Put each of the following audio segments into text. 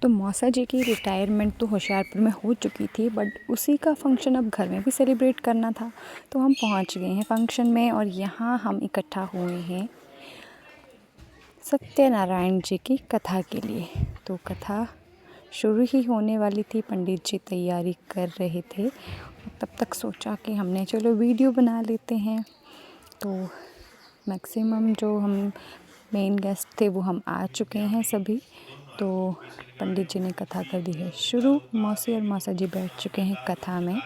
तो मौसा जी की रिटायरमेंट तो होशियारपुर में हो चुकी थी, बट उसी का फंक्शन अब घर में भी सेलिब्रेट करना था। तो हम पहुंच गए हैं फंक्शन में और यहाँ हम इकट्ठा हुए हैं सत्यनारायण जी की कथा के लिए। तो कथा शुरू ही होने वाली थी, पंडित जी तैयारी कर रहे थे। तब तक सोचा कि हमने चलो वीडियो बना लेते हैं। तो मैक्सिमम जो हम मेन गेस्ट थे वो हम आ चुके हैं सभी। तो पंडित जी ने कथा कर दी है शुरू। मौसी और मौसा जी बैठ चुके हैं कथा में।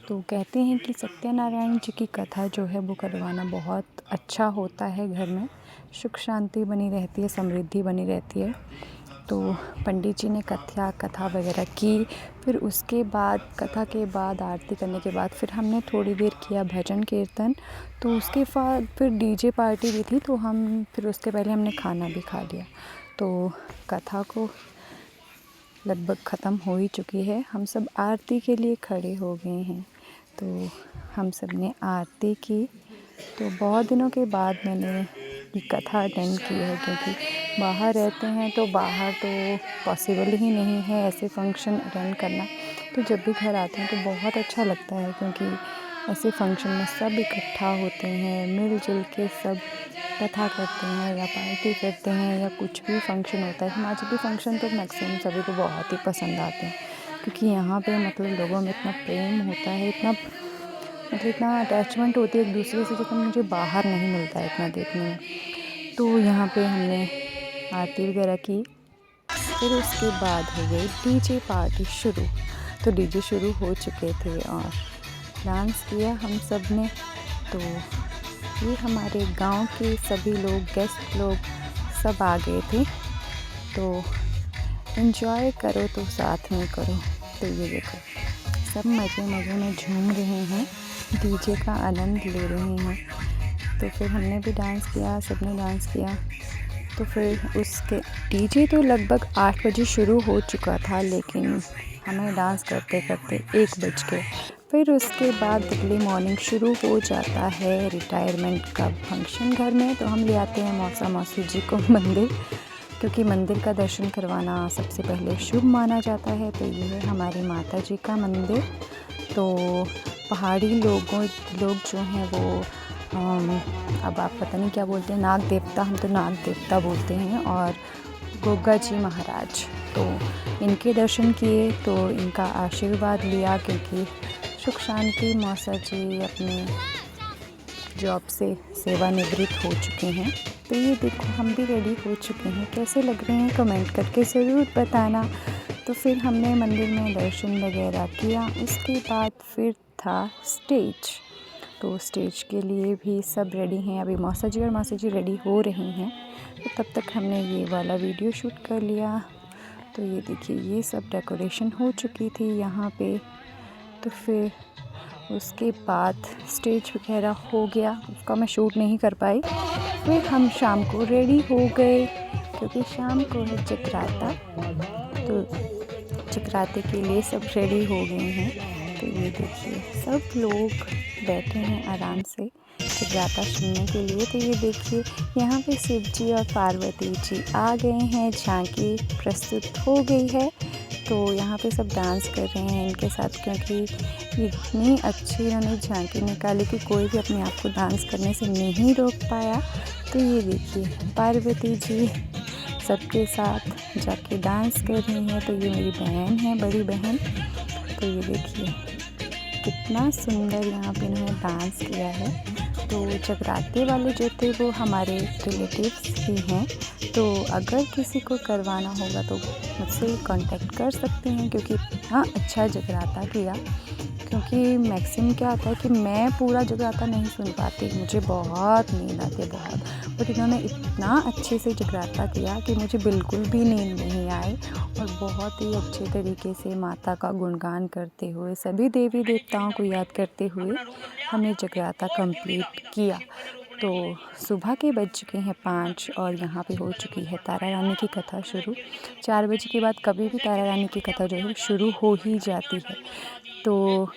तो कहते हैं कि सत्यनारायण जी की कथा जो है वो करवाना बहुत अच्छा होता है, घर में सुख शांति बनी रहती है, समृद्धि बनी रहती है। तो पंडित जी ने कथा वगैरह की। फिर उसके बाद कथा के बाद आरती करने के बाद फिर हमने थोड़ी देर किया भजन कीर्तन। तो उसके बाद फिर डीजे पार्टी भी थी, तो हम फिर उसके पहले हमने खाना भी खा लिया। तो कथा को लगभग ख़त्म हो ही चुकी है। हम सब आरती के लिए खड़े हो गए हैं। तो हम सब ने आरती की। तो बहुत दिनों के बाद मैंने ये कथा अटेंड की है, क्योंकि बाहर रहते हैं तो बाहर तो पॉसिबल ही नहीं है ऐसे फंक्शन अटेंड करना। तो जब भी घर आते हैं तो बहुत अच्छा लगता है, क्योंकि ऐसे फंक्शन में सब इकट्ठा होते हैं, मिलजुल के सब कथा करते हैं या पार्टी करते हैं या कुछ भी फंक्शन होता है। हिमाचली फंक्शन तो मैक्सिमम सभी को बहुत ही पसंद आते हैं, क्योंकि यहाँ पे मतलब लोगों में इतना प्रेम होता है, इतना अटैचमेंट होती है एक दूसरे से, जितना मुझे बाहर नहीं मिलता है इतना देखने में। तो यहाँ पे हमने आरती वगैरह की। फिर उसके बाद हो गई डीजे पार्टी शुरू। तो डीजे शुरू हो चुके थे और डांस किया हम सब ने। तो ये हमारे गांव के सभी लोग, गेस्ट लोग सब आ गए थे। तो एंजॉय करो तो साथ में करो। तो ये देखो सब मज़े में झूम रहे हैं, डीजे का आनंद ले रहे हैं। तो फिर हमने भी डांस किया, सबने डांस किया। तो फिर उसके डीजे तो लगभग 8 बजे शुरू हो चुका था, लेकिन हमें डांस करते करते 1 बज गए। फिर उसके बाद अगली मॉर्निंग शुरू हो जाता है रिटायरमेंट का फंक्शन घर में। तो हम ले आते हैं मौसा मौसी जी को मंदिर, क्योंकि मंदिर का दर्शन करवाना सबसे पहले शुभ माना जाता है। तो ये है हमारी माता जी का मंदिर। तो पहाड़ी लोग जो हैं वो अब आप पता नहीं क्या बोलते हैं, नाग देवता, हम तो नाग देवता बोलते हैं, और गोगा जी महाराज। तो इनके दर्शन किए, तो इनका आशीर्वाद लिया, क्योंकि सुख शांति मौसा जी अपने जॉब से सेवानिवृत्त हो चुके हैं। तो ये देखो हम भी रेडी हो चुके हैं, कैसे लग रहे हैं कमेंट करके ज़रूर बताना। तो फिर हमने मंदिर में दर्शन वगैरह किया। उसके बाद फिर था स्टेज। तो स्टेज के लिए भी सब रेडी हैं। अभी मौसा जी और मौसी जी रेडी हो रही हैं। तो तब तक हमने ये वाला वीडियो शूट कर लिया। तो ये देखिए ये सब डेकोरेशन हो चुकी थी यहाँ पे। तो फिर उसके बाद स्टेज वगैरह हो गया, उसका मैं शूट नहीं कर पाई। फिर हम शाम को रेडी हो गए, क्योंकि शाम को है जगराता। तो जगराते के लिए सब रेडी हो गए हैं। तो ये देखिए सब लोग बैठे हैं आराम से जगराता सुनने के लिए। तो ये देखिए यहाँ पे शिव जी और पार्वती जी आ गए हैं, झांकी प्रस्तुत हो गई है। तो यहाँ पे सब डांस कर रहे हैं इनके साथ, क्योंकि इतनी अच्छी इन्होंने झांकी निकाली कि कोई भी अपने आप को डांस करने से नहीं रोक पाया। तो ये देखिए पार्वती जी सबके साथ जाके डांस कर रही हैं। तो ये मेरी बहन है, बड़ी बहन। तो ये देखिए कितना सुंदर यहाँ पे इन्होंने डांस किया है। तो जगराते वाले जो थे वो हमारे रिलेटिव्स ही हैं। तो अगर किसी को करवाना होगा तो मुझसे कांटेक्ट कर सकते हैं, क्योंकि हाँ अच्छा जगराता किया। क्योंकि मैक्सिमम क्या होता है कि मैं पूरा जगराता नहीं सुन पाती, मुझे बहुत नींद आती है बहुत। बट इन्होंने इतना अच्छे से जगराता किया कि मुझे बिल्कुल भी नींद नहीं आई, और बहुत ही अच्छे तरीके से माता का गुणगान करते हुए, सभी देवी देवताओं को याद करते हुए हमने जगराता कंप्लीट किया। तो सुबह के बज चुके हैं 5 और यहाँ पे हो चुकी है तारा रानी की कथा शुरू। 4 बजे के बाद कभी भी तारा रानी की कथा जो है शुरू हो ही जाती है। तो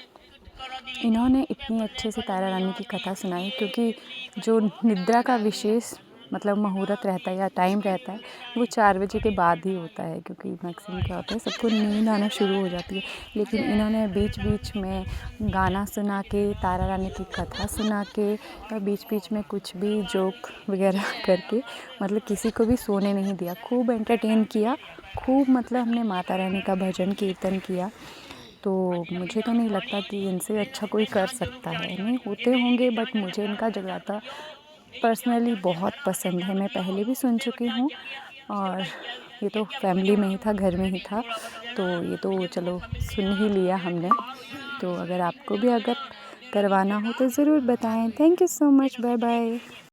इन्होंने इतनी अच्छे से तारा रानी की कथा सुनाई, क्योंकि जो निद्रा का विशेष मतलब मुहूर्त रहता है या टाइम रहता है वो 4 बजे के बाद ही होता है, क्योंकि मैक्सिमम क्या होता है सबको नींद आना शुरू हो जाती है। लेकिन इन्होंने बीच बीच में गाना सुना के, तारा रानी की कथा सुना के या बीच बीच में कुछ भी जोक वगैरह करके मतलब किसी को भी सोने नहीं दिया। खूब एंटरटेन किया, खूब मतलब हमने माता रानी का भजन कीर्तन किया। तो मुझे तो नहीं लगता कि इनसे अच्छा कोई कर सकता है। नहीं होते होंगे बट मुझे इनका जगराता पर्सनली बहुत पसंद है। मैं पहले भी सुन चुकी हूँ और ये तो फैमिली में ही था, घर में ही था, तो ये तो चलो सुन ही लिया हमने। तो अगर आपको भी अगर करवाना हो तो ज़रूर बताएं। Thank you so much, bye bye.